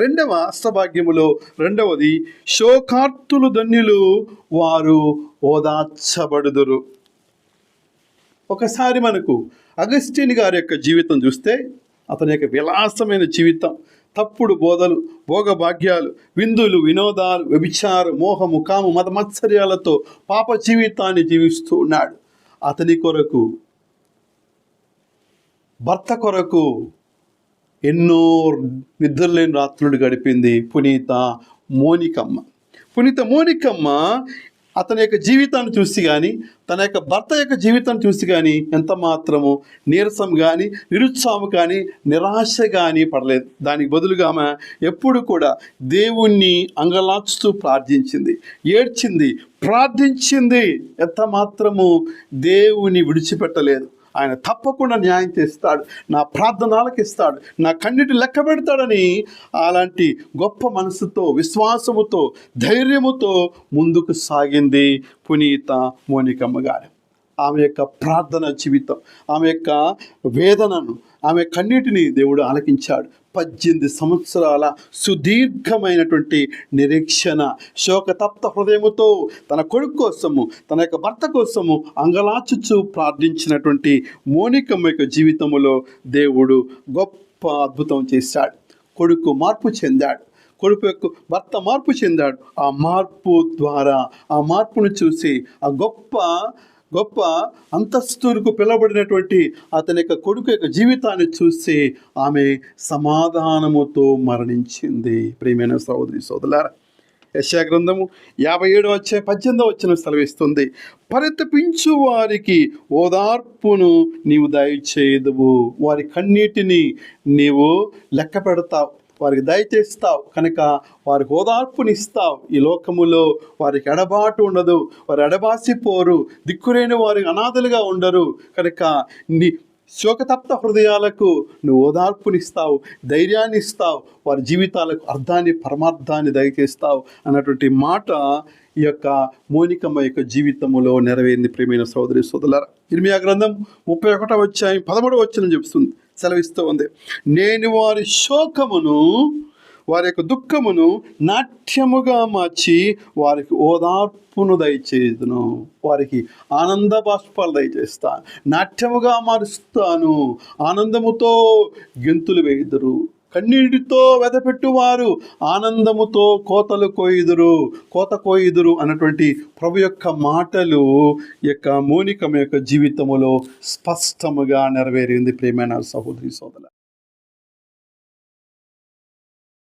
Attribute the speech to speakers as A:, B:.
A: రెండవ అష్టభాగ్యములో రెండవది, శోకార్తులు ధన్యులు, వారు ఓదార్చబడుదురు. ఒకసారి మనకు అగస్టిన్ గారి యొక్క జీవితం చూస్తే, అతని యొక్క విలాసమైన జీవితం, తప్పుడు బోధలు, భోగభాగ్యాలు, విందులు, వినోదాలు, వ్యభిచారం, మోహము, కాము, మత మత్సర్యాలతో పాప జీవితాన్ని జీవిస్తూ ఉన్నాడు. అతని కొరకు, భర్త కొరకు ఎన్నో నిద్రలేని రాత్రులు గడిపింది పునీత మోనికమ్మ. పునీత మోనికమ్మ అతని యొక్క జీవితాన్ని చూసి కానీ, తన యొక్క భర్త యొక్క జీవితాన్ని చూసి కానీ ఎంత మాత్రము నీరసం కానీ, నిరుత్సాహం కానీ, నిరాశ కానీ పడలేదు. దానికి బదులుగా ఆమె ఎప్పుడు కూడా దేవుణ్ణి అంగలార్చుతూ ప్రార్థించింది, ఏడ్చింది, ప్రార్థించింది. ఎంత మాత్రము దేవుని విడిచిపెట్టలేదు. ఆయన తప్పకుండా న్యాయం చేస్తాడు, నా ప్రార్థన ఆలకిస్తాడు, నా కన్నిటి లెక్క పెడతాడని అలాంటి గొప్ప మనసుతో, విశ్వాసముతో, ధైర్యముతో ముందుకు సాగింది పునీత మోనికమ్మ గారు. ఆమె యొక్క ప్రార్థన జీవితం, ఆమె యొక్క వేదనను, ఆమె కన్నీటిని దేవుడు ఆలకించాడు. 18 సంవత్సరాల సుదీర్ఘమైనటువంటి నిరీక్షణ, శోకతప్త హృదయముతో తన కొడుకు కోసము, తన యొక్క భర్త కోసము అంగలాచుచు ప్రార్థించినటువంటి మోనికమ్మ యొక్క జీవితంలో దేవుడు గొప్ప అద్భుతం చేశాడు. కొడుకు మార్పు చెందాడు, కొడుకు యొక్క భర్త మార్పు చెందాడు. ఆ మార్పు ద్వారా, ఆ మార్పును చూసి, ఆ గొప్ప అంతస్తులకు పిలవబడినటువంటి అతని యొక్క కొడుకు యొక్క జీవితాన్ని చూసి ఆమె సమాధానముతో మరణించింది. ప్రియమైన సహోదరి సోదరులారా, యెషయా గ్రంథము 57:18 సెలవిస్తుంది, పరితపించు వారికి ఓదార్పును నీవు దయచేయదువు, వారి కన్నీటిని నీవు లెక్క పెడతావు, వారికి దయచేస్తావు కనుక వారికి ఓదార్పునిస్తావు. ఈ లోకములో వారికి ఎడబాటు ఉండదు, వారు ఎడబాసిపోరు, దిక్కులేని వారికి అనాథలుగా ఉండరు. కనుక నీ శోకతప్త హృదయాలకు నువ్వు ఓదార్పునిస్తావు, ధైర్యాన్ని ఇస్తావు, వారి జీవితాలకు అర్థాన్ని, పరమార్థాన్ని దయచేస్తావు అన్నటువంటి మాట ఈ యొక్క మోనికమ్మ యొక్క జీవితంలో నెరవేరింది. ప్రియమైన సోదరి సోదరులారా, ఇర్మియా గ్రంథం 31:13 చెప్తుంది, సెలవిస్తూ ఉంది, నేను వారి శోకమును, వారి యొక్క దుఃఖమును నాట్యముగా మార్చి వారికి ఓదార్పును దయచేయుదును, వారికి ఆనంద బాష్పాలు దయచేస్తాను, నాట్యముగా మారుస్తాను, ఆనందముతో గెంతులు వేయుదురు, కన్నీటితో వెదపెట్టువారు ఆనందముతో కోత కోయుదురు అన్నటువంటి ప్రభు యొక్క మాటలు యొక్క మోనికమ్మ యొక్క జీవితములో స్పష్టముగా నెరవేరింది. ప్రియమైన సహోదరి సోదరులు.